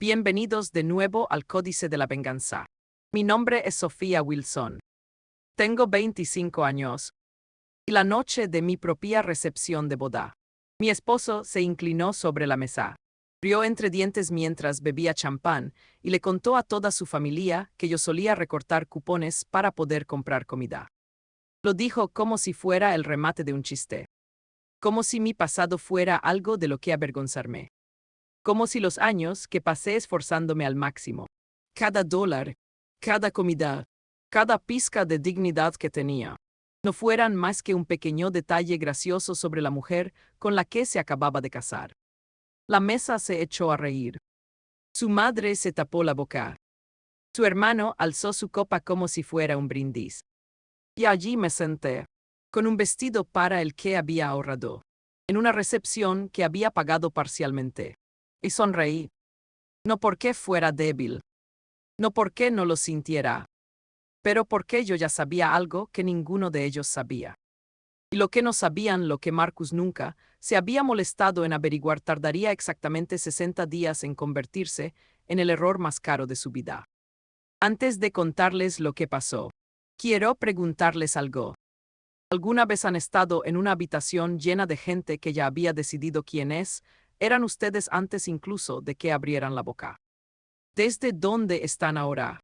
Bienvenidos de nuevo al Códice de la Venganza. Mi nombre es Sofía Wilson. Tengo 25 años. Y la noche de mi propia recepción de boda, mi esposo se inclinó sobre la mesa, rió entre dientes mientras bebía champán y le contó a toda su familia que yo solía recortar cupones para poder comprar comida. Lo dijo como si fuera el remate de un chiste. Como si mi pasado fuera algo de lo que avergonzarme. Como si los años que pasé esforzándome al máximo, cada dólar, cada comida, cada pizca de dignidad que tenía, no fueran más que un pequeño detalle gracioso sobre la mujer con la que se acababa de casar. La mesa se echó a reír. Su madre se tapó la boca. Su hermano alzó su copa como si fuera un brindis. Y allí me senté, con un vestido para el que había ahorrado, en una recepción que había pagado parcialmente. Y sonreí. No porque fuera débil. No porque no lo sintiera. Pero porque yo ya sabía algo que ninguno de ellos sabía. Y lo que no sabían, lo que Marcus nunca se había molestado en averiguar, tardaría exactamente 60 días en convertirse en el error más caro de su vida. Antes de contarles lo que pasó, quiero preguntarles algo. ¿Alguna vez han estado en una habitación llena de gente que ya había decidido quién eran ustedes antes incluso de que abrieran la boca? ¿Desde dónde están ahora?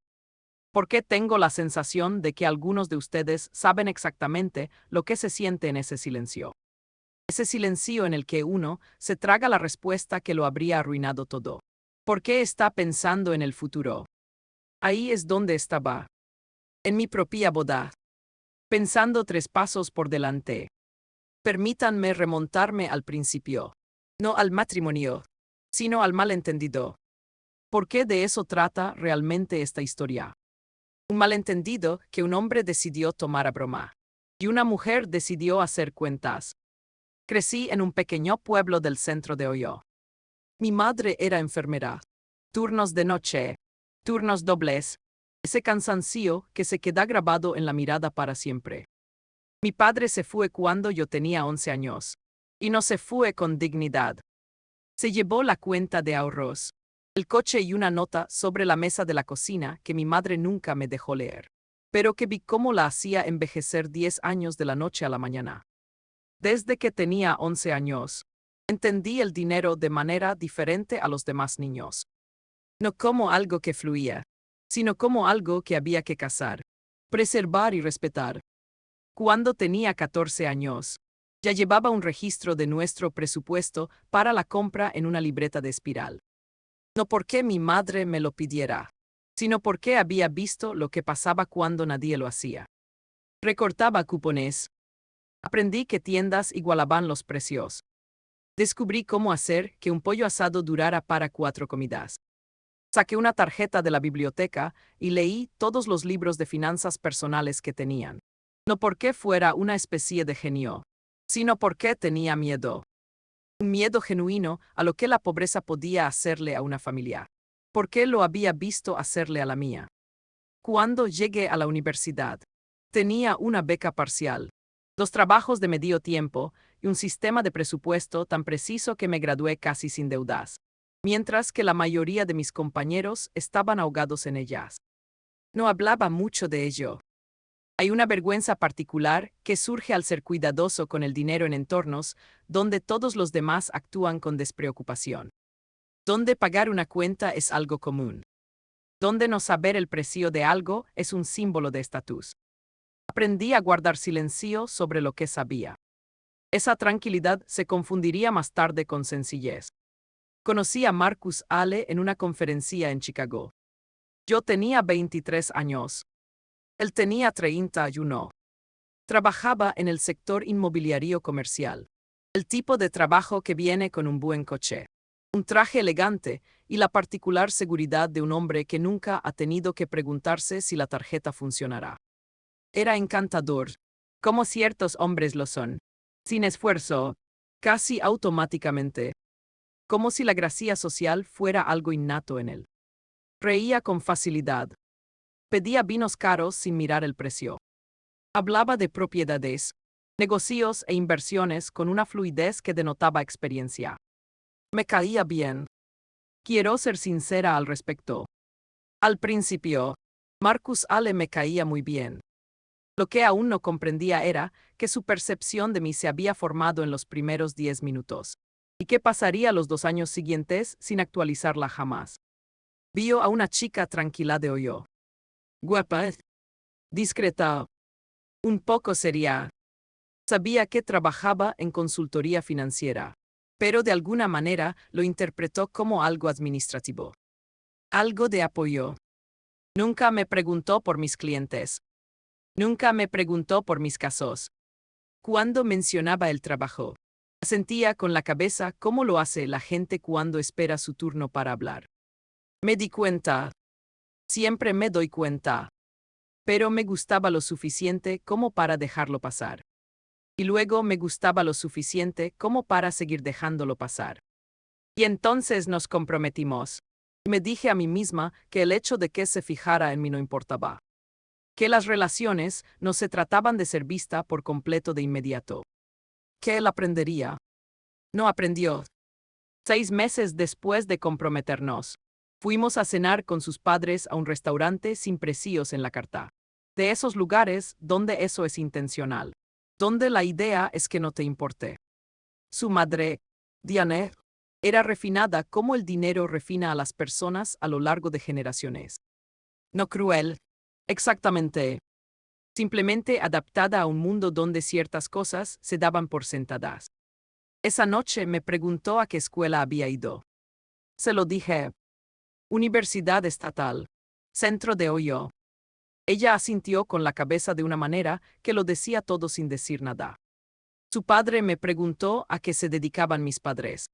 Porque tengo la sensación de que algunos de ustedes saben exactamente lo que se siente en ese silencio. Ese silencio en el que uno se traga la respuesta que lo habría arruinado todo. ¿Por qué está pensando en el futuro? Ahí es donde estaba. En mi propia boda. Pensando 3 pasos por delante. Permítanme remontarme al principio. No al matrimonio, sino al malentendido. ¿Por qué de eso trata realmente esta historia? Un malentendido que un hombre decidió tomar a broma. Y una mujer decidió hacer cuentas. Crecí en un pequeño pueblo del centro de Ohio. Mi madre era enfermera. Turnos de noche. Turnos dobles. Ese cansancio que se queda grabado en la mirada para siempre. Mi padre se fue cuando yo tenía 11 años. Y no se fue con dignidad. Se llevó la cuenta de ahorros, el coche y una nota sobre la mesa de la cocina que mi madre nunca me dejó leer, pero que vi cómo la hacía envejecer 10 años de la noche a la mañana. Desde que tenía 11 años, entendí el dinero de manera diferente a los demás niños. No como algo que fluía, sino como algo que había que cazar, preservar y respetar. Cuando tenía 14 años, ya llevaba un registro de nuestro presupuesto para la compra en una libreta de espiral. No porque mi madre me lo pidiera, sino porque había visto lo que pasaba cuando nadie lo hacía. Recortaba cupones. Aprendí que tiendas igualaban los precios. Descubrí cómo hacer que un pollo asado durara para 4 comidas. Saqué una tarjeta de la biblioteca y leí todos los libros de finanzas personales que tenían. No porque fuera una especie de genio, sino porque tenía miedo. Un miedo genuino a lo que la pobreza podía hacerle a una familia. Porque lo había visto hacerle a la mía. Cuando llegué a la universidad, tenía una beca parcial, 2 trabajos de medio tiempo y un sistema de presupuesto tan preciso que me gradué casi sin deudas, mientras que la mayoría de mis compañeros estaban ahogados en ellas. No hablaba mucho de ello. Hay una vergüenza particular que surge al ser cuidadoso con el dinero en entornos donde todos los demás actúan con despreocupación. Donde pagar una cuenta es algo común. Donde no saber el precio de algo es un símbolo de estatus. Aprendí a guardar silencio sobre lo que sabía. Esa tranquilidad se confundiría más tarde con sencillez. Conocí a Marcus Ale en una conferencia en Chicago. Yo tenía 23 años. Él tenía 31. Trabajaba en el sector inmobiliario comercial. El tipo de trabajo que viene con un buen coche, un traje elegante y la particular seguridad de un hombre que nunca ha tenido que preguntarse si la tarjeta funcionará. Era encantador, como ciertos hombres lo son, sin esfuerzo, casi automáticamente, como si la gracia social fuera algo innato en él. Reía con facilidad. Pedía vinos caros sin mirar el precio. Hablaba de propiedades, negocios e inversiones con una fluidez que denotaba experiencia. Me caía bien. Quiero ser sincera al respecto. Al principio, Marcus Ale me caía muy bien. Lo que aún no comprendía era que su percepción de mí se había formado en los primeros 10 minutos. ¿Y qué pasaría los 2 años siguientes sin actualizarla jamás? Vio a una chica tranquila de Oyo. Guapa, discreta, un poco seria. Sabía que trabajaba en consultoría financiera, pero de alguna manera lo interpretó como algo administrativo. Algo de apoyo. Nunca me preguntó por mis clientes. Nunca me preguntó por mis casos. Cuando mencionaba el trabajo, sentía con la cabeza cómo lo hace la gente cuando espera su turno para hablar. Me di cuenta. Siempre me doy cuenta. Pero me gustaba lo suficiente como para dejarlo pasar. Y luego me gustaba lo suficiente como para seguir dejándolo pasar. Y entonces nos comprometimos. Me dije a mí misma que el hecho de que se fijara en mí no importaba. Que las relaciones no se trataban de ser vista por completo de inmediato. Que él aprendería. No aprendió. 6 meses después de comprometernos, fuimos a cenar con sus padres a un restaurante sin precios en la carta. De esos lugares donde eso es intencional. Donde la idea es que no te importe. Su madre, Diane, era refinada como el dinero refina a las personas a lo largo de generaciones. No cruel. Exactamente. Simplemente adaptada a un mundo donde ciertas cosas se daban por sentadas. Esa noche me preguntó a qué escuela había ido. Se lo dije. Universidad Estatal. Centro de Ohio. Ella asintió con la cabeza de una manera que lo decía todo sin decir nada. Su padre me preguntó a qué se dedicaban mis padres.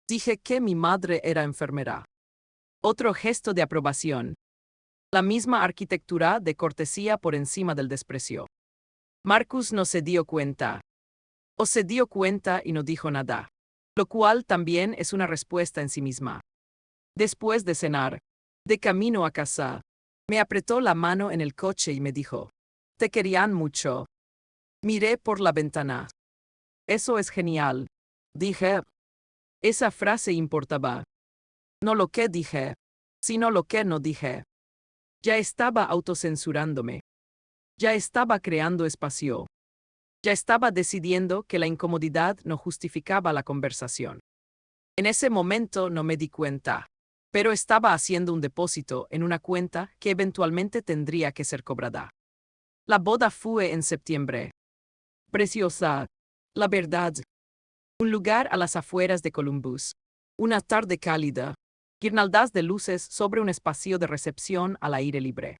Dije que mi madre era enfermera. Otro gesto de aprobación. La misma arquitectura de cortesía por encima del desprecio. Marcus no se dio cuenta. O se dio cuenta y no dijo nada. Lo cual también es una respuesta en sí misma. Después de cenar, de camino a casa, me apretó la mano en el coche y me dijo: «Te querían mucho». Miré por la ventana. «Eso es genial», dije. Esa frase importaba. No lo que dije, sino lo que no dije. Ya estaba autocensurándome. Ya estaba creando espacio. Ya estaba decidiendo que la incomodidad no justificaba la conversación. En ese momento no me di cuenta, pero estaba haciendo un depósito en una cuenta que eventualmente tendría que ser cobrada. La boda fue en septiembre. Preciosa, la verdad. Un lugar a las afueras de Columbus. Una tarde cálida. Guirnaldas de luces sobre un espacio de recepción al aire libre.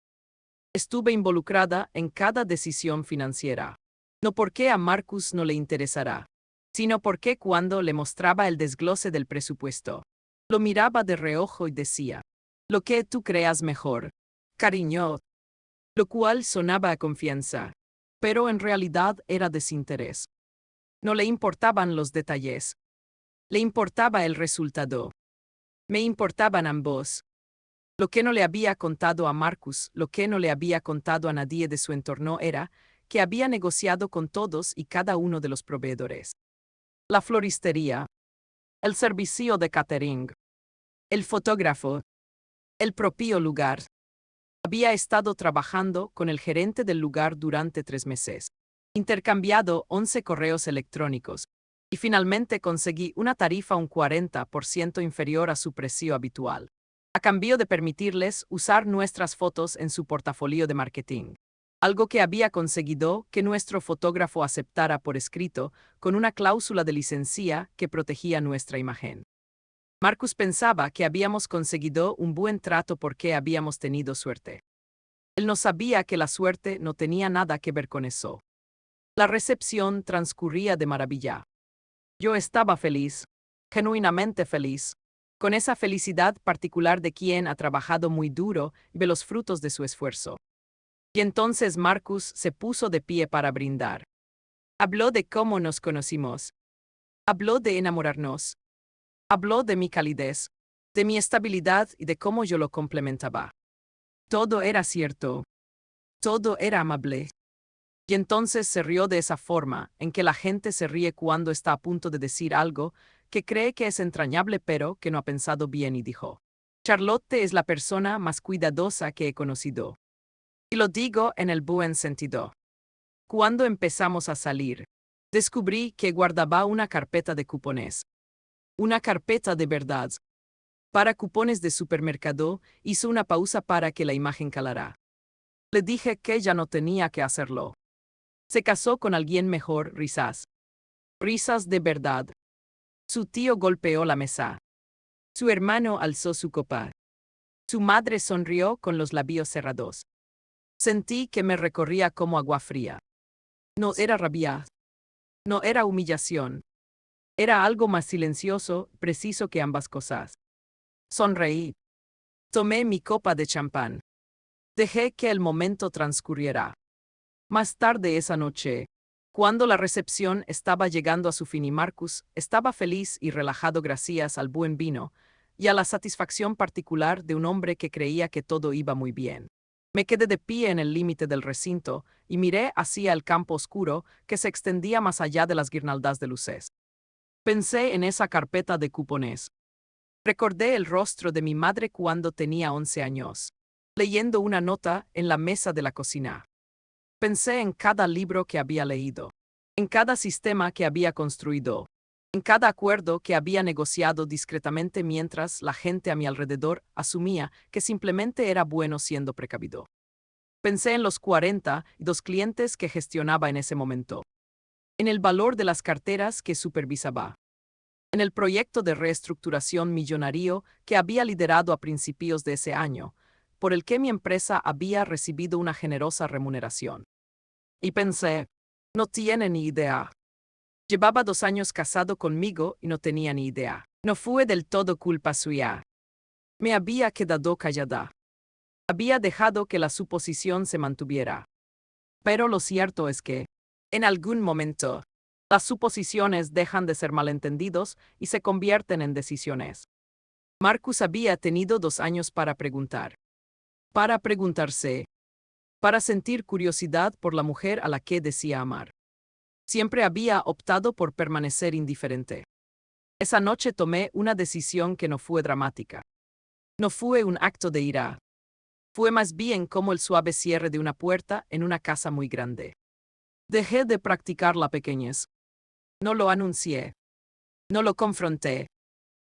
Estuve involucrada en cada decisión financiera. No porque a Marcus no le interesará, sino porque cuando le mostraba el desglose del presupuesto, lo miraba de reojo y decía: «Lo que tú creas mejor, cariño». Lo cual sonaba a confianza, pero en realidad era desinterés. No le importaban los detalles. Le importaba el resultado. Me importaban ambos. Lo que no le había contado a Marcus, lo que no le había contado a nadie de su entorno era que había negociado con todos y cada uno de los proveedores. La floristería, el servicio de catering, el fotógrafo, el propio lugar. Había estado trabajando con el gerente del lugar durante 3 meses. Intercambiado 11 correos electrónicos. Y finalmente conseguí una tarifa un 40% inferior a su precio habitual, a cambio de permitirles usar nuestras fotos en su portafolio de marketing. Algo que había conseguido que nuestro fotógrafo aceptara por escrito, con una cláusula de licencia que protegía nuestra imagen. Marcus pensaba que habíamos conseguido un buen trato porque habíamos tenido suerte. Él no sabía que la suerte no tenía nada que ver con eso. La recepción transcurría de maravilla. Yo estaba feliz, genuinamente feliz, con esa felicidad particular de quien ha trabajado muy duro y ve los frutos de su esfuerzo. Y entonces Marcus se puso de pie para brindar. Habló de cómo nos conocimos. Habló de enamorarnos. Habló de mi calidez, de mi estabilidad y de cómo yo lo complementaba. Todo era cierto. Todo era amable. Y entonces se rió de esa forma en que la gente se ríe cuando está a punto de decir algo que cree que es entrañable pero que no ha pensado bien y dijo: Charlotte es la persona más cuidadosa que he conocido. Y lo digo en el buen sentido. Cuando empezamos a salir, descubrí que guardaba una carpeta de cupones. Una carpeta de verdad. Para cupones de supermercado, hizo una pausa para que la imagen calara. Le dije que ya no tenía que hacerlo. Se casó con alguien mejor, risas. Risas de verdad. Su tío golpeó la mesa. Su hermano alzó su copa. Su madre sonrió con los labios cerrados. Sentí que me recorría como agua fría. No era rabia. No era humillación. Era algo más silencioso, preciso que ambas cosas. Sonreí. Tomé mi copa de champán. Dejé que el momento transcurriera. Más tarde esa noche, cuando la recepción estaba llegando a su fin y Marcus estaba feliz y relajado gracias al buen vino y a la satisfacción particular de un hombre que creía que todo iba muy bien. Me quedé de pie en el límite del recinto y miré hacia el campo oscuro que se extendía más allá de las guirnaldas de luces. Pensé en esa carpeta de cupones. Recordé el rostro de mi madre cuando tenía 11 años, leyendo una nota en la mesa de la cocina. Pensé en cada libro que había leído, en cada sistema que había construido, en cada acuerdo que había negociado discretamente mientras la gente a mi alrededor asumía que simplemente era bueno siendo precavido. Pensé en los 42 clientes que gestionaba en ese momento, en el valor de las carteras que supervisaba, en el proyecto de reestructuración millonario que había liderado a principios de ese año, por el que mi empresa había recibido una generosa remuneración. Y pensé, no tiene ni idea. Llevaba 2 años casado conmigo y no tenía ni idea. No fue del todo culpa suya. Me había quedado callada. Había dejado que la suposición se mantuviera. Pero lo cierto es que, en algún momento, las suposiciones dejan de ser malentendidos y se convierten en decisiones. Marcus había tenido 2 años para preguntar. Para preguntarse. Para sentir curiosidad por la mujer a la que decía amar. Siempre había optado por permanecer indiferente. Esa noche tomé una decisión que no fue dramática. No fue un acto de ira. Fue más bien como el suave cierre de una puerta en una casa muy grande. Dejé de practicar la pequeñez. No lo anuncié. No lo confronté.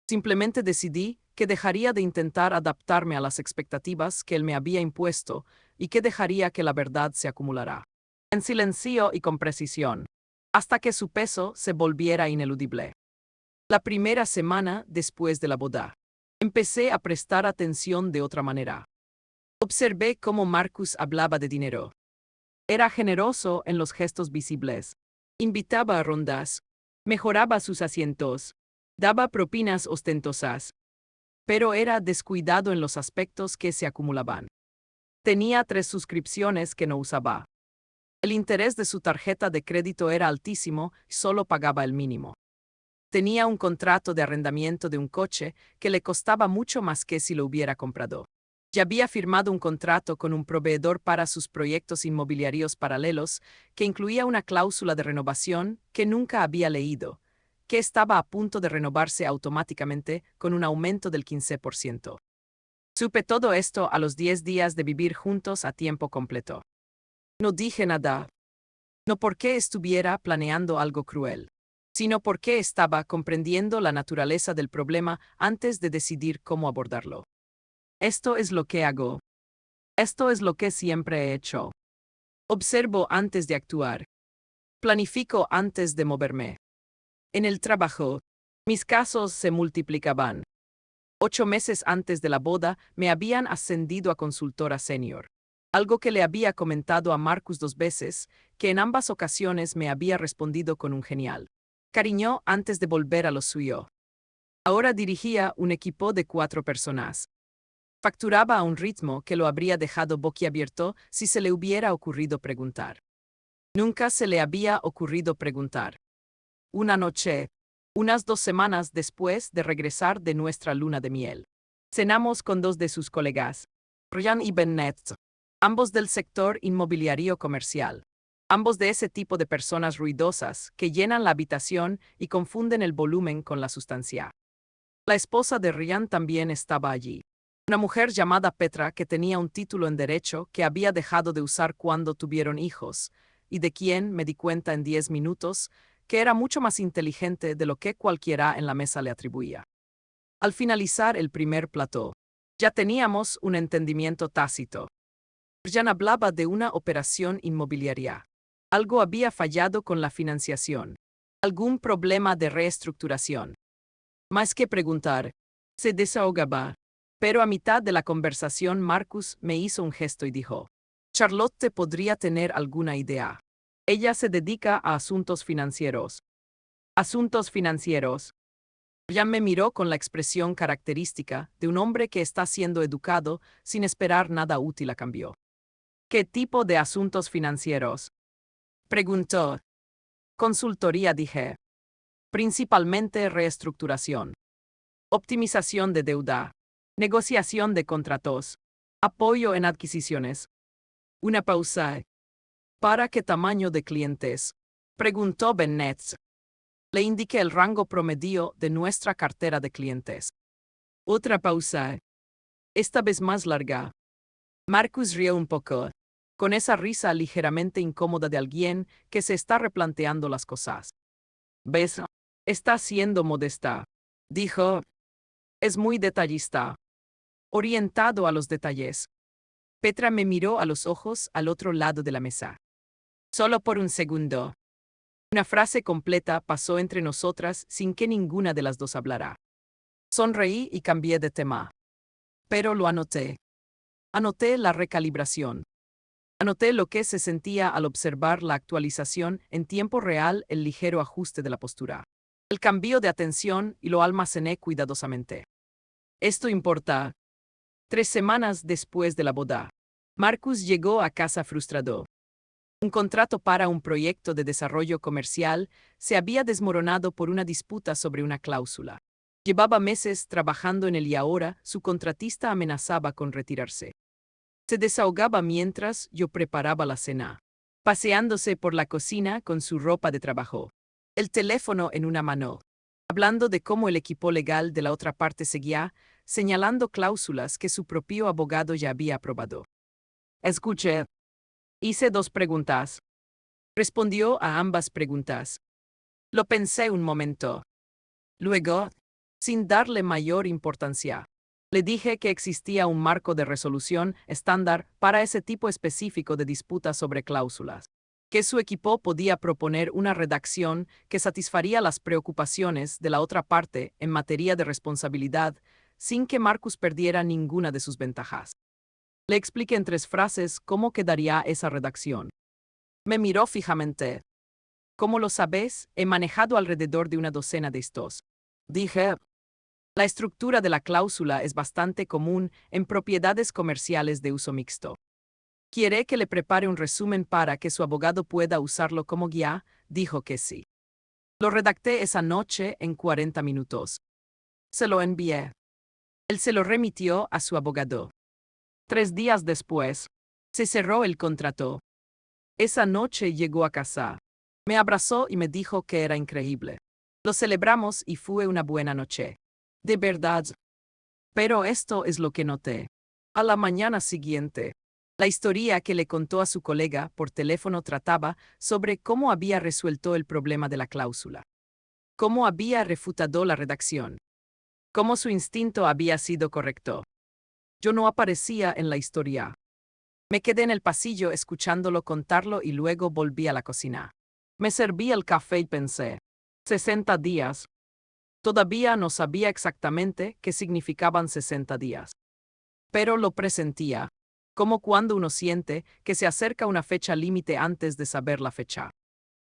Simplemente decidí que dejaría de intentar adaptarme a las expectativas que él me había impuesto y que dejaría que la verdad se acumulara. En silencio y con precisión, hasta que su peso se volviera ineludible. La primera semana después de la boda, empecé a prestar atención de otra manera. Observé cómo Marcus hablaba de dinero. Era generoso en los gestos visibles. Invitaba a rondas. Mejoraba sus asientos. Daba propinas ostentosas. Pero era descuidado en los aspectos que se acumulaban. Tenía 3 suscripciones que no usaba. El interés de su tarjeta de crédito era altísimo y solo pagaba el mínimo. Tenía un contrato de arrendamiento de un coche que le costaba mucho más que si lo hubiera comprado. Ya había firmado un contrato con un proveedor para sus proyectos inmobiliarios paralelos que incluía una cláusula de renovación que nunca había leído, que estaba a punto de renovarse automáticamente con un aumento del 15%. Supe todo esto a los 10 días de vivir juntos a tiempo completo. No dije nada. No porque estuviera planeando algo cruel, sino porque estaba comprendiendo la naturaleza del problema antes de decidir cómo abordarlo. Esto es lo que hago. Esto es lo que siempre he hecho. Observo antes de actuar. Planifico antes de moverme. En el trabajo, mis casos se multiplicaban. 8 meses antes de la boda me habían ascendido a consultora senior. Algo que le había comentado a Marcus 2 veces, que en ambas ocasiones me había respondido con un genial cariño antes de volver a lo suyo. Ahora dirigía un equipo de 4 personas. Facturaba a un ritmo que lo habría dejado boquiabierto si se le hubiera ocurrido preguntar. Nunca se le había ocurrido preguntar. Una noche, unas 2 semanas después de regresar de nuestra luna de miel, cenamos con 2 de sus colegas, Ryan y Bennett, ambos del sector inmobiliario comercial. Ambos de ese tipo de personas ruidosas que llenan la habitación y confunden el volumen con la sustancia. La esposa de Ryan también estaba allí. Una mujer llamada Petra que tenía un título en derecho que había dejado de usar cuando tuvieron hijos, y de quien me di cuenta en 10 minutos que era mucho más inteligente de lo que cualquiera en la mesa le atribuía. Al finalizar el primer plató, ya teníamos un entendimiento tácito. Ryan hablaba de una operación inmobiliaria. Algo había fallado con la financiación. Algún problema de reestructuración. Más que preguntar, se desahogaba. Pero a mitad de la conversación Marcus me hizo un gesto y dijo, Charlotte podría tener alguna idea. Ella se dedica a asuntos financieros. Asuntos financieros. Ryan me miró con la expresión característica de un hombre que está siendo educado sin esperar nada útil a cambio. ¿Qué tipo de asuntos financieros? Preguntó. Consultoría, dije. Principalmente reestructuración. Optimización de deuda. Negociación de contratos. Apoyo en adquisiciones. Una pausa. ¿Para qué tamaño de clientes? Preguntó Bennett. Le indiqué el rango promedio de nuestra cartera de clientes. Otra pausa. Esta vez más larga. Marcus rió un poco, con esa risa ligeramente incómoda de alguien que se está replanteando las cosas. ¿Ves? Está siendo modesta, dijo. Es muy detallista. Orientado a los detalles. Petra me miró a los ojos al otro lado de la mesa. Solo por un segundo. Una frase completa pasó entre nosotras sin que ninguna de las dos hablara. Sonreí y cambié de tema. Pero lo anoté. Anoté la recalibración. Anoté lo que se sentía al observar la actualización en tiempo real, el ligero ajuste de la postura. El cambio de atención y lo almacené cuidadosamente. Esto importa. 3 semanas después de la boda, Marcus llegó a casa frustrado. Un contrato para un proyecto de desarrollo comercial se había desmoronado por una disputa sobre una cláusula. Llevaba meses trabajando en él y ahora su contratista amenazaba con retirarse. Se desahogaba mientras yo preparaba la cena, paseándose por la cocina con su ropa de trabajo, el teléfono en una mano, hablando de cómo el equipo legal de la otra parte seguía, señalando cláusulas que su propio abogado ya había aprobado. Escuché. Hice 2 preguntas. Respondió a ambas preguntas. Lo pensé un momento. Luego, sin darle mayor importancia, le dije que existía un marco de resolución estándar para ese tipo específico de disputas sobre cláusulas, que su equipo podía proponer una redacción que satisfaría las preocupaciones de la otra parte en materia de responsabilidad sin que Marcus perdiera ninguna de sus ventajas. Le expliqué en 3 frases cómo quedaría esa redacción. Me miró fijamente. Como lo sabes, he manejado alrededor de una docena de estos. Dije. La estructura de la cláusula es bastante común en propiedades comerciales de uso mixto. ¿Quiere que le prepare un resumen para que su abogado pueda usarlo como guía? Dijo que sí. Lo redacté esa noche en 40 minutos. Se lo envié. Él se lo remitió a su abogado. 3 días después, se cerró el contrato. Esa noche llegó a casa. Me abrazó y me dijo que era increíble. Lo celebramos y fue una buena noche. De verdad. Pero esto es lo que noté. A la mañana siguiente, la historia que le contó a su colega por teléfono trataba sobre cómo había resuelto el problema de la cláusula, cómo había refutado la redacción, cómo su instinto había sido correcto. Yo no aparecía en la historia. Me quedé en el pasillo escuchándolo contarlo y luego volví a la cocina. Me serví el café y pensé, 60 días. Todavía no sabía exactamente qué significaban 60 días. Pero lo presentía, como cuando uno siente que se acerca una fecha límite antes de saber la fecha.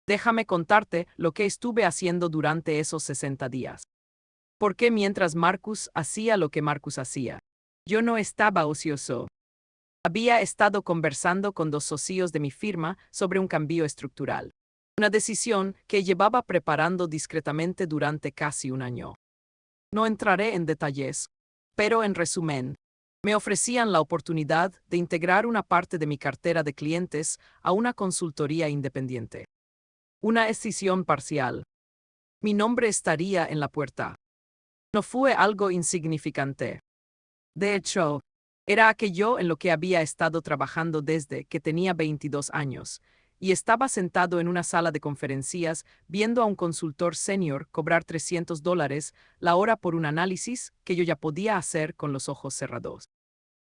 Déjame contarte lo que estuve haciendo durante esos 60 días. Porque mientras Marcus hacía lo que Marcus hacía, yo no estaba ocioso. Había estado conversando con 2 socios de mi firma sobre un cambio estructural. Una decisión que llevaba preparando discretamente durante casi un año. No entraré en detalles, pero en resumen, Me ofrecían la oportunidad de integrar una parte de mi cartera de clientes a una consultoría independiente. Una escisión parcial. Mi nombre estaría en la puerta. No fue algo insignificante. De hecho, era aquello en lo que había estado trabajando desde que tenía 22 años, y estaba sentado en una sala de conferencias viendo a un consultor senior cobrar $300 la hora por un análisis que yo ya podía hacer con los ojos cerrados.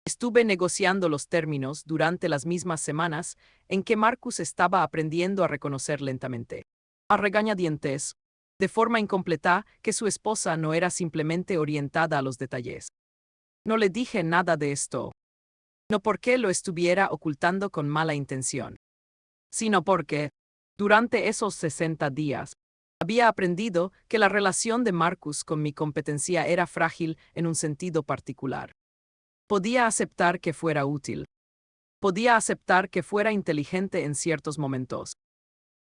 Estuve negociando los términos durante las mismas semanas en que Marcus estaba aprendiendo a reconocer lentamente, a regañadientes, de forma incompleta, que su esposa no era simplemente orientada a los detalles. No le dije nada de esto, no porque lo estuviera ocultando con mala intención, sino porque, durante esos 60 días, había aprendido que la relación de Marcus con mi competencia era frágil en un sentido particular. Podía aceptar que fuera útil. Podía aceptar que fuera inteligente en ciertos momentos.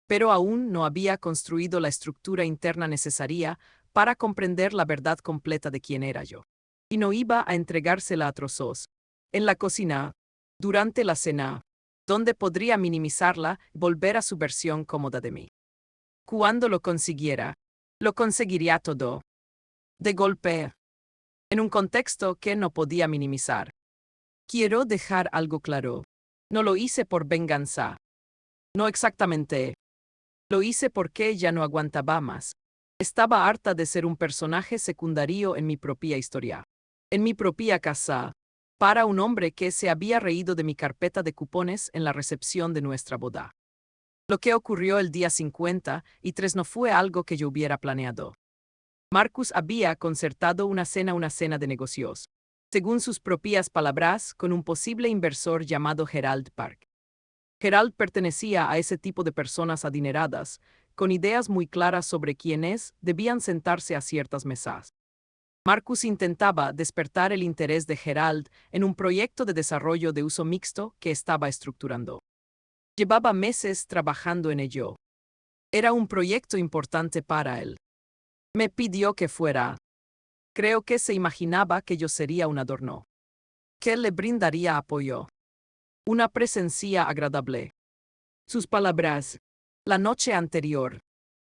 Pero aún no había construido la estructura interna necesaria para comprender la verdad completa de quién era yo. Y no iba a entregársela a trozos. En la cocina, durante la cena, donde podría minimizarla y volver a su versión cómoda de mí. Cuando lo consiguiera, lo conseguiría todo. De golpe. En un contexto que no podía minimizar. Quiero dejar algo claro. No lo hice por venganza. No exactamente. Lo hice porque ya no aguantaba más. Estaba harta de ser un personaje secundario en mi propia historia. En mi propia casa. Para un hombre que se había reído de mi carpeta de cupones en la recepción de nuestra boda. Lo que ocurrió el día 53 no fue algo que yo hubiera planeado. Marcus había concertado una cena de negocios, según sus propias palabras, con un posible inversor llamado Gerald Park. Gerald pertenecía a ese tipo de personas adineradas, con ideas muy claras sobre quiénes debían sentarse a ciertas mesas. Marcus intentaba despertar el interés de Gerald en un proyecto de desarrollo de uso mixto que estaba estructurando. Llevaba meses trabajando en ello. Era un proyecto importante para él. Me pidió que fuera. Creo que se imaginaba que yo sería un adorno. Que le brindaría apoyo. Una presencia agradable. Sus palabras, la noche anterior,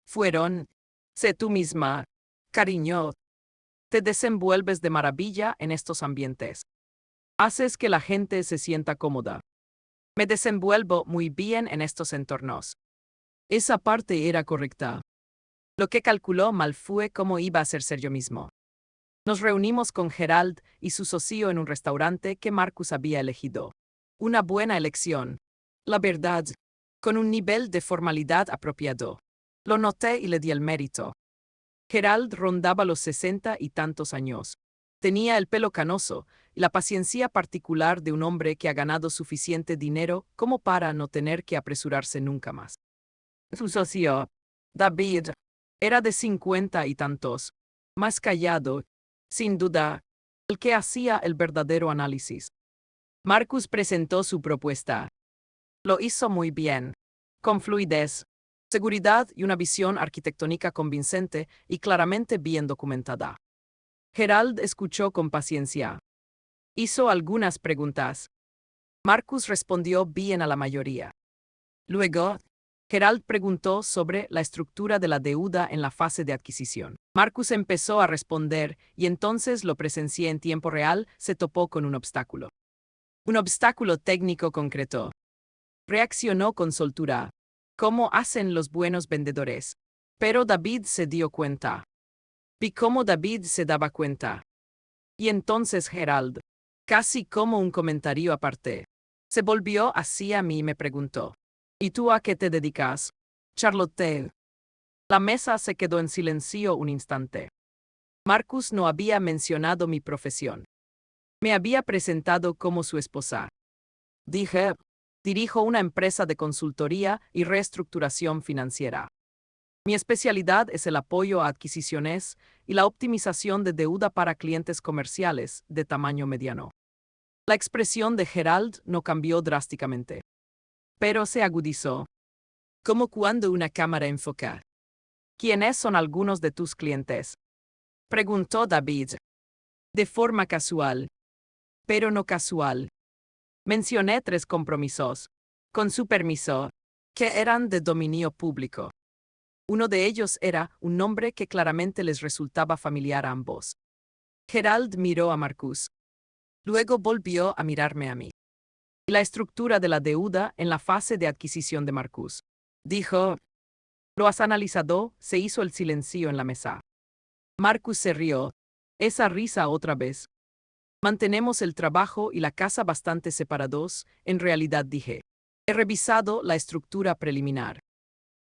fueron: sé tú misma, cariño. Te desenvuelves de maravilla en estos ambientes. Haces que la gente se sienta cómoda. Me desenvuelvo muy bien en estos entornos. Esa parte era correcta. Lo que calculó mal fue cómo iba a ser yo mismo. Nos reunimos con Gerald y su socio en un restaurante que Marcus había elegido. Una buena elección. La verdad, con un nivel de formalidad apropiado. Lo noté y le di el mérito. Gerald rondaba los 60 y tantos años. Tenía el pelo canoso y la paciencia particular de un hombre que ha ganado suficiente dinero como para no tener que apresurarse nunca más. Su socio, David, era de 50 y tantos, más callado, sin duda, el que hacía el verdadero análisis. Marcus presentó su propuesta. Lo hizo muy bien, con fluidez, seguridad y una visión arquitectónica convincente y claramente bien documentada. Gerald escuchó con paciencia. Hizo algunas preguntas. Marcus respondió bien a la mayoría. Luego, Gerald preguntó sobre la estructura de la deuda en la fase de adquisición. Marcus empezó a responder y entonces lo presencié en tiempo real, se topó con un obstáculo. Un obstáculo técnico concreto. Reaccionó con soltura, como hacen los buenos vendedores. Pero David se dio cuenta. Vi cómo David se daba cuenta. Y entonces Gerald, casi como un comentario aparte, se volvió hacia mí y me preguntó: ¿y tú a qué te dedicas, Charlotte? La mesa se quedó en silencio un instante. Marcus no había mencionado mi profesión. Me había presentado como su esposa. Dije: dirijo una empresa de consultoría y reestructuración financiera. Mi especialidad es el apoyo a adquisiciones y la optimización de deuda para clientes comerciales de tamaño mediano. La expresión de Gerald no cambió drásticamente, pero se agudizó, como cuando una cámara enfoca. ¿Quiénes son algunos de tus clientes?, preguntó David, de forma casual. pero no casual. Mencioné 3 compromisos, con su permiso, que eran de dominio público. Uno de ellos era un nombre que claramente les resultaba familiar a ambos. Gerald miró a Marcus. Luego volvió a mirarme a mí. La estructura de la deuda en la fase de adquisición de Marcus. Dijo, ¿lo has analizado? Se hizo el silencio en la mesa. Marcus se rió. Esa risa otra vez. Mantenemos el trabajo y la casa bastante separados, en realidad dije. He revisado la estructura preliminar.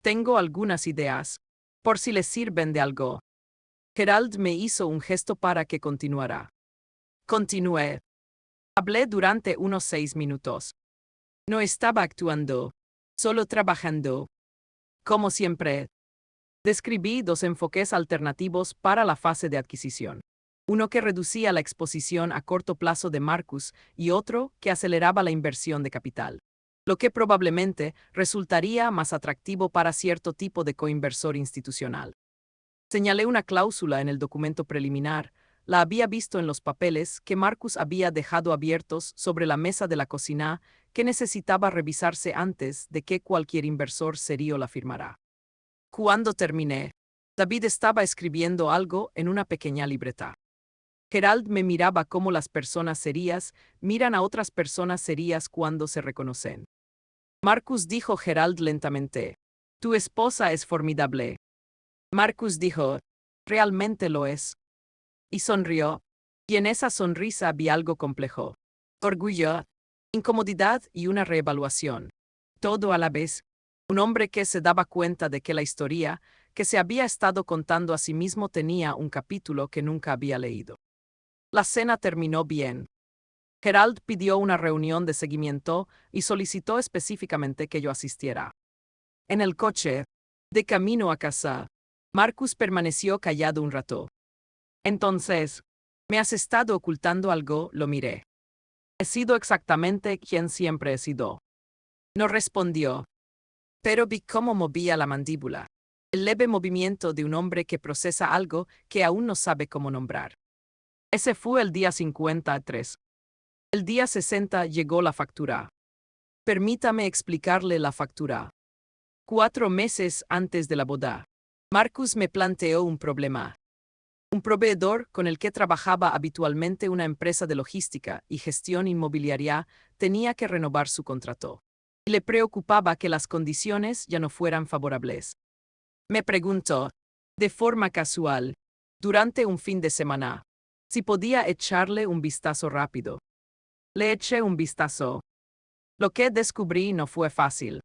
Tengo algunas ideas, por si les sirven de algo. Gerald me hizo un gesto para que continuara. Continué. Hablé durante unos 6 minutos. No estaba actuando, solo trabajando. Como siempre. Describí 2 enfoques alternativos para la fase de adquisición. Uno que reducía la exposición a corto plazo de Marcus y otro que aceleraba la inversión de capital, lo que probablemente resultaría más atractivo para cierto tipo de coinversor institucional. Señalé una cláusula en el documento preliminar, la había visto en los papeles que Marcus había dejado abiertos sobre la mesa de la cocina que necesitaba revisarse antes de que cualquier inversor serio la firmara. Cuando terminé, David estaba escribiendo algo en una pequeña libreta. Gerald me miraba como las personas serias miran a otras personas serias cuando se reconocen. Marcus dijo Gerald lentamente. Tu esposa es formidable. Marcus dijo, realmente lo es. Y sonrió. Y en esa sonrisa vi algo complejo. Orgullo, incomodidad y una reevaluación. Todo a la vez. Un hombre que se daba cuenta de que la historia que se había estado contando a sí mismo tenía un capítulo que nunca había leído. La cena terminó bien. Gerald pidió una reunión de seguimiento y solicitó específicamente que yo asistiera. En el coche, de camino a casa, Marcus permaneció callado un rato. Entonces, ¿me has estado ocultando algo? Lo miré. He sido exactamente quien siempre he sido. No respondió. Pero vi cómo movía la mandíbula. El leve movimiento de un hombre que procesa algo que aún no sabe cómo nombrar. Ese fue el día 53. El día 60 llegó la factura. Permítame explicarle la factura. 4 meses antes de la boda, Marcus me planteó un problema. Un proveedor con el que trabajaba habitualmente una empresa de logística y gestión inmobiliaria tenía que renovar su contrato. Y le preocupaba que las condiciones ya no fueran favorables. Me preguntó, de forma casual, durante un fin de semana, si podía echarle un vistazo rápido. Le eché un vistazo. Lo que descubrí no fue fácil.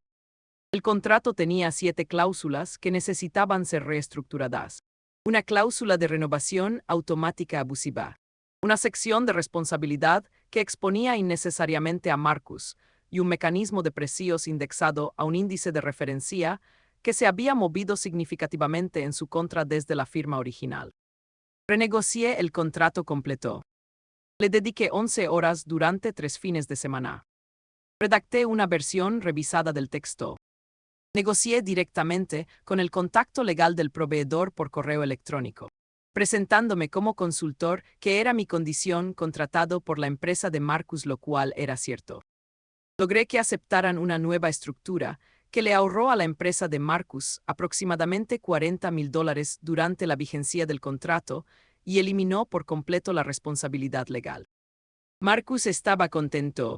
El contrato tenía 7 cláusulas que necesitaban ser reestructuradas. Una cláusula de renovación automática abusiva. Una sección de responsabilidad que exponía innecesariamente a Marcus y un mecanismo de precios indexado a un índice de referencia que se había movido significativamente en su contra desde la firma original. Renegocié el contrato completo. Le dediqué 11 horas durante 3 fines de semana. Redacté una versión revisada del texto. Negocié directamente con el contacto legal del proveedor por correo electrónico, presentándome como consultor, que era mi condición, contratado por la empresa de Marcus, lo cual era cierto. Logré que aceptaran una nueva estructura que le ahorró a la empresa de Marcus aproximadamente $40,000 durante la vigencia del contrato y eliminó por completo la responsabilidad legal. Marcus estaba contento.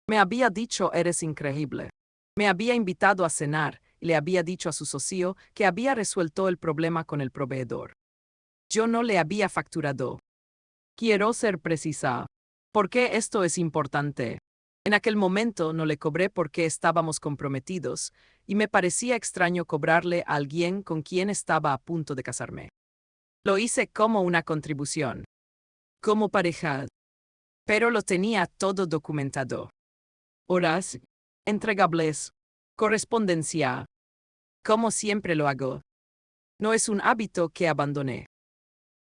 Me había dicho, eres increíble. Me había invitado a cenar y le había dicho a su socio que había resuelto el problema con el proveedor. Yo no le había facturado. Quiero ser precisa. ¿Por qué esto es importante? En aquel momento no le cobré porque estábamos comprometidos y me parecía extraño cobrarle a alguien con quien estaba a punto de casarme. Lo hice como una contribución. Como pareja. Pero lo tenía todo documentado. Horas, entregables, correspondencia. Como siempre lo hago. No es un hábito que abandoné.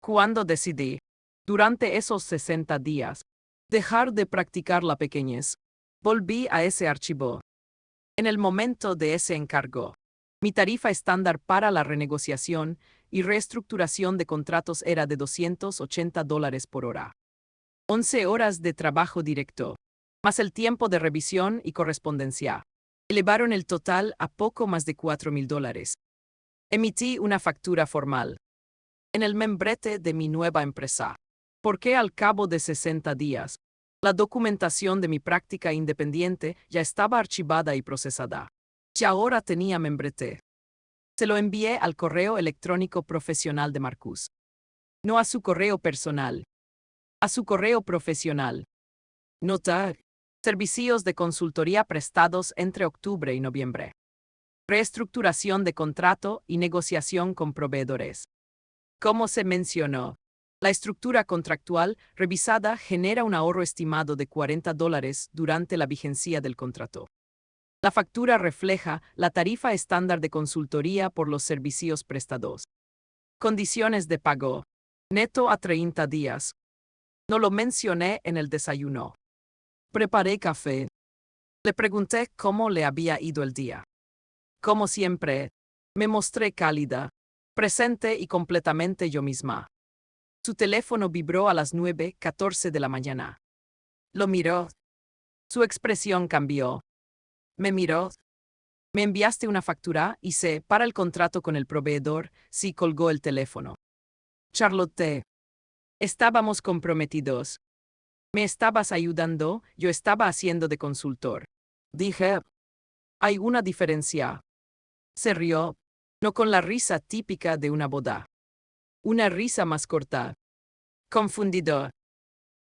Cuando decidí, durante esos 60 días, dejar de practicar la pequeñez, volví a ese archivo. En el momento de ese encargo, mi tarifa estándar para la renegociación y reestructuración de contratos era de $280 por hora. 11 horas de trabajo directo, más el tiempo de revisión y correspondencia. Elevaron el total a poco más de $4,000. Emití una factura formal en el membrete de mi nueva empresa, porque al cabo de 60 días, la documentación de mi práctica independiente ya estaba archivada y procesada. Y ahora tenía membrete. Se lo envié al correo electrónico profesional de Marcus. No a su correo personal. A su correo profesional. Nota: servicios de consultoría prestados entre octubre y noviembre. Reestructuración de contrato y negociación con proveedores. Como se mencionó, la estructura contractual revisada genera un ahorro estimado de $40 durante la vigencia del contrato. La factura refleja la tarifa estándar de consultoría por los servicios prestados. Condiciones de pago. Neto a 30 días. No lo mencioné en el desayuno. Preparé café. Le pregunté cómo le había ido el día. Como siempre, me mostré cálida, presente y completamente yo misma. Su teléfono vibró a las 9:14 de la mañana. Lo miró. Su expresión cambió. Me miró. Me enviaste una factura y sé, para el contrato con el proveedor, sí, colgó el teléfono. Charlotte. Estábamos comprometidos. Me estabas ayudando, yo estaba haciendo de consultor. Dije. Hay una diferencia. Se rió, no con la risa típica de una boda. Una risa más corta. Confundido.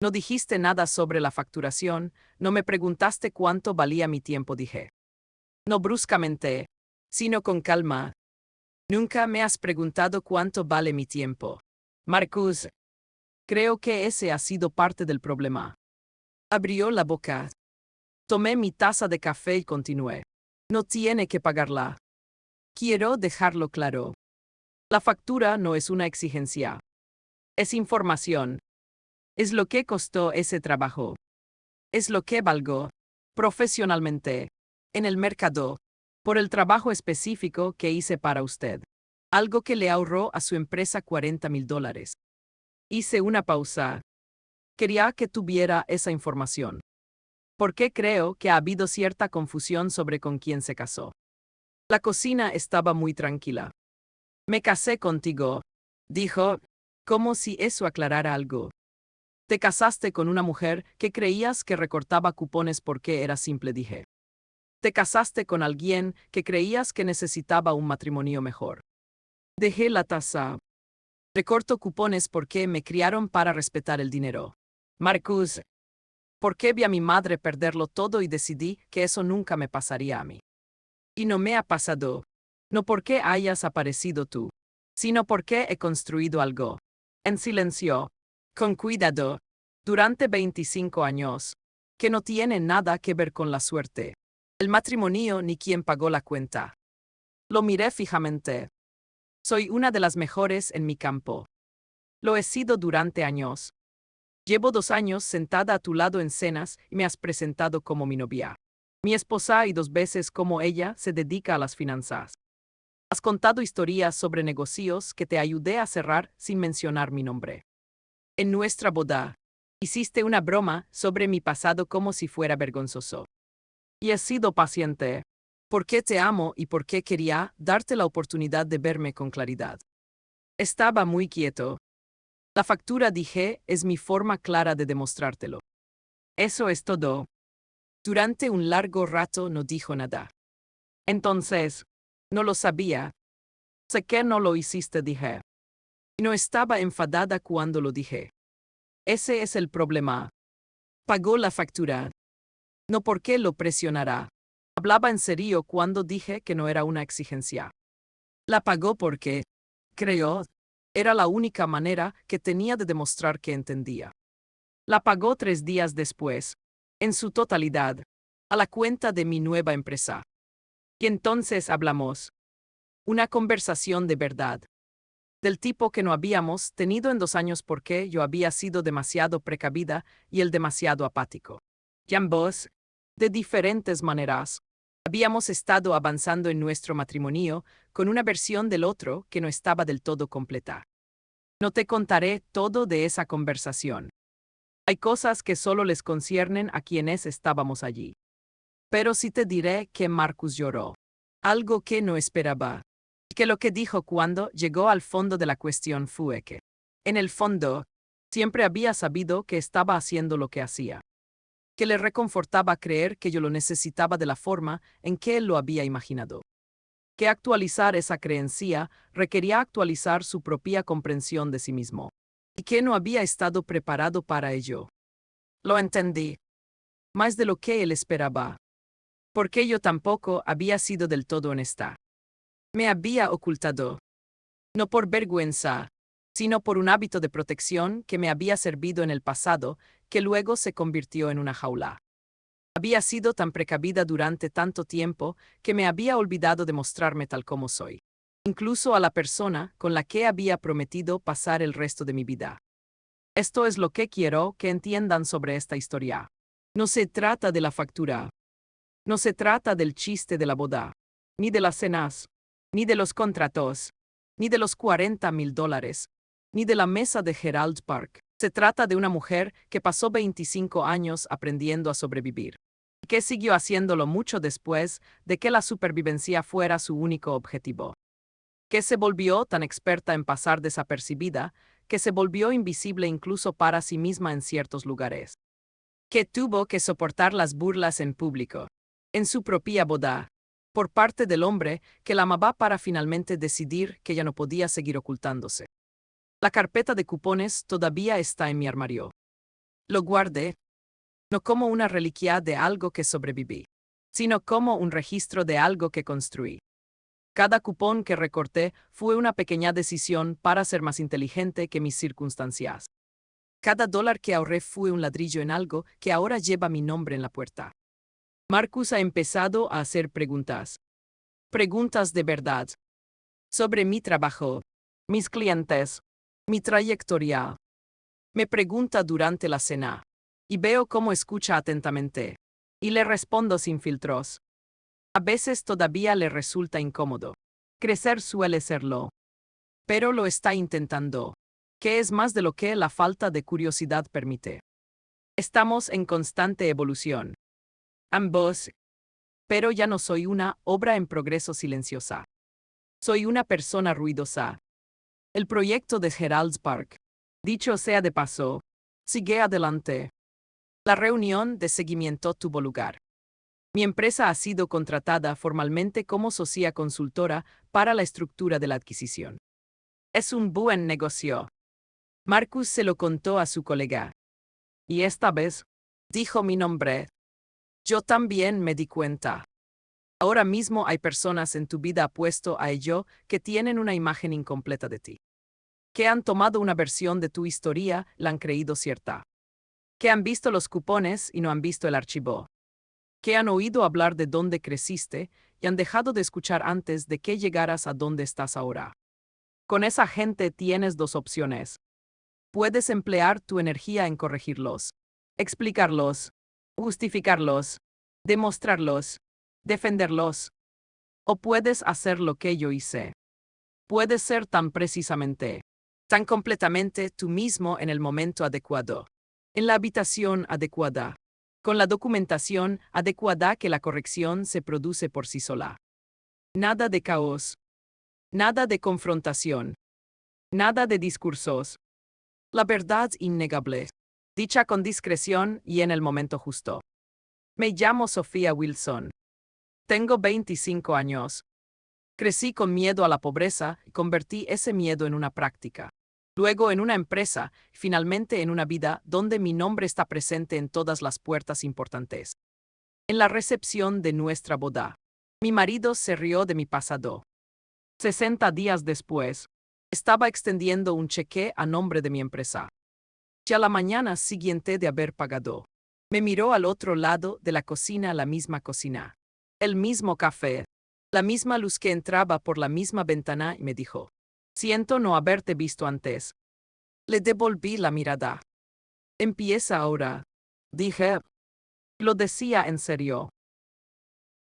No dijiste nada sobre la facturación, no me preguntaste cuánto valía mi tiempo, dije. No bruscamente, sino con calma. Nunca me has preguntado cuánto vale mi tiempo. Marcus. Creo que ese ha sido parte del problema. Abrió la boca. Tomé mi taza de café y continué. No tiene que pagarla. Quiero dejarlo claro. La factura no es una exigencia. Es información. Es lo que costó ese trabajo. Es lo que valgo, profesionalmente, en el mercado, por el trabajo específico que hice para usted. Algo que le ahorró a su empresa $40,000. Hice una pausa. Quería que tuviera esa información. Porque creo que ha habido cierta confusión sobre con quién se casó. La cocina estaba muy tranquila. Me casé contigo, dijo, como si eso aclarara algo. Te casaste con una mujer que creías que recortaba cupones porque era simple, dije. Te casaste con alguien que creías que necesitaba un matrimonio mejor. Dejé la taza. Recorto cupones porque me criaron para respetar el dinero. Marcus. Porque vi a mi madre perderlo todo y decidí que eso nunca me pasaría a mí. Y no me ha pasado. No porque hayas aparecido tú, sino porque he construido algo. En silencio. Con cuidado. Durante 25 años. Que no tiene nada que ver con la suerte. El matrimonio ni quien pagó la cuenta. Lo miré fijamente. Soy una de las mejores en mi campo. Lo he sido durante años. Llevo 2 años sentada a tu lado en cenas y me has presentado como mi novia. Mi esposa y 2 veces como ella se dedica a las finanzas. Has contado historias sobre negocios que te ayudé a cerrar sin mencionar mi nombre. En nuestra boda, hiciste una broma sobre mi pasado como si fuera vergonzoso. Y he sido paciente, porque te amo y porque quería darte la oportunidad de verme con claridad. Estaba muy quieto. La factura, dije, es mi forma clara de demostrártelo. Eso es todo. Durante un largo rato no dijo nada. Entonces, no lo sabía. Sé que no lo hiciste, dije. Y no estaba enfadada cuando lo dije. Ese es el problema. Pagó la factura. No porque lo presionará. Hablaba en serio cuando dije que no era una exigencia. La pagó porque, creyó, era la única manera que tenía de demostrar que entendía. La pagó 3 días después, en su totalidad, a la cuenta de mi nueva empresa. Y entonces hablamos. Una conversación de verdad. Del tipo que no habíamos tenido en 2 años porque yo había sido demasiado precavida y él demasiado apático. Y ambos, de diferentes maneras, habíamos estado avanzando en nuestro matrimonio con una versión del otro que no estaba del todo completa. No te contaré todo de esa conversación. Hay cosas que solo les conciernen a quienes estábamos allí. Pero sí te diré que Marcus lloró. Algo que no esperaba. Que lo que dijo cuando llegó al fondo de la cuestión fue que, en el fondo, siempre había sabido que estaba haciendo lo que hacía. Que le reconfortaba creer que yo lo necesitaba de la forma en que él lo había imaginado. Que actualizar esa creencia requería actualizar su propia comprensión de sí mismo. Y que no había estado preparado para ello. Lo entendí. Más de lo que él esperaba. Porque yo tampoco había sido del todo honesta. Me había ocultado. No por vergüenza, sino por un hábito de protección que me había servido en el pasado, que luego se convirtió en una jaula. Había sido tan precavida durante tanto tiempo que me había olvidado de mostrarme tal como soy. Incluso a la persona con la que había prometido pasar el resto de mi vida. Esto es lo que quiero que entiendan sobre esta historia. No se trata de la factura. No se trata del chiste de la boda, ni de las cenas, ni de los contratos, ni de los $40,000, ni de la mesa de Herald Park. Se trata de una mujer que pasó 25 años aprendiendo a sobrevivir, y que siguió haciéndolo mucho después de que la supervivencia fuera su único objetivo. Que se volvió tan experta en pasar desapercibida que se volvió invisible incluso para sí misma en ciertos lugares. Que tuvo que soportar las burlas en público, en su propia boda, por parte del hombre que la amaba para finalmente decidir que ya no podía seguir ocultándose. La carpeta de cupones todavía está en mi armario. Lo guardé, no como una reliquia de algo que sobreviví, sino como un registro de algo que construí. Cada cupón que recorté fue una pequeña decisión para ser más inteligente que mis circunstancias. Cada dólar que ahorré fue un ladrillo en algo que ahora lleva mi nombre en la puerta. Marcus ha empezado a hacer preguntas. Preguntas de verdad. Sobre mi trabajo, mis clientes, mi trayectoria. Me pregunta durante la cena. Y veo cómo escucha atentamente. Y le respondo sin filtros. A veces todavía le resulta incómodo. Crecer suele serlo. Pero lo está intentando. Que es más de lo que la falta de curiosidad permite. Estamos en constante evolución. Ambos. Pero ya no soy una obra en progreso silenciosa. Soy una persona ruidosa. El proyecto de Herald Park, dicho sea de paso, sigue adelante. La reunión de seguimiento tuvo lugar. Mi empresa ha sido contratada formalmente como socia consultora para la estructura de la adquisición. Es un buen negocio. Marcus se lo contó a su colega. Y esta vez, dijo mi nombre. Yo también me di cuenta. Ahora mismo hay personas en tu vida apuesto a ello que tienen una imagen incompleta de ti. Que han tomado una versión de tu historia, la han creído cierta. Que han visto los cupones y no han visto el archivo. Que han oído hablar de dónde creciste y han dejado de escuchar antes de que llegaras a donde estás ahora. Con esa gente tienes dos opciones. Puedes emplear tu energía en corregirlos, explicarlos, justificarlos, demostrarlos, defenderlos. O puedes hacer lo que yo hice. Puedes ser tan precisamente, tan completamente tú mismo en el momento adecuado, en la habitación adecuada, con la documentación adecuada que la corrección se produce por sí sola. Nada de caos. Nada de confrontación. Nada de discursos. La verdad innegable, dicha con discreción y en el momento justo. Me llamo Sophia Wilson. Tengo 25 años. Crecí con miedo a la pobreza y convertí ese miedo en una práctica. Luego en una empresa, y finalmente en una vida donde mi nombre está presente en todas las puertas importantes. En la recepción de nuestra boda, mi marido se rió de mi pasado. 60 días después, estaba extendiendo un cheque a nombre de mi empresa. Ya la mañana siguiente de haber pagado, me miró al otro lado de la cocina, la misma cocina, el mismo café, la misma luz que entraba por la misma ventana y me dijo: siento no haberte visto antes. Le devolví la mirada. Empieza ahora, dije. Lo decía en serio.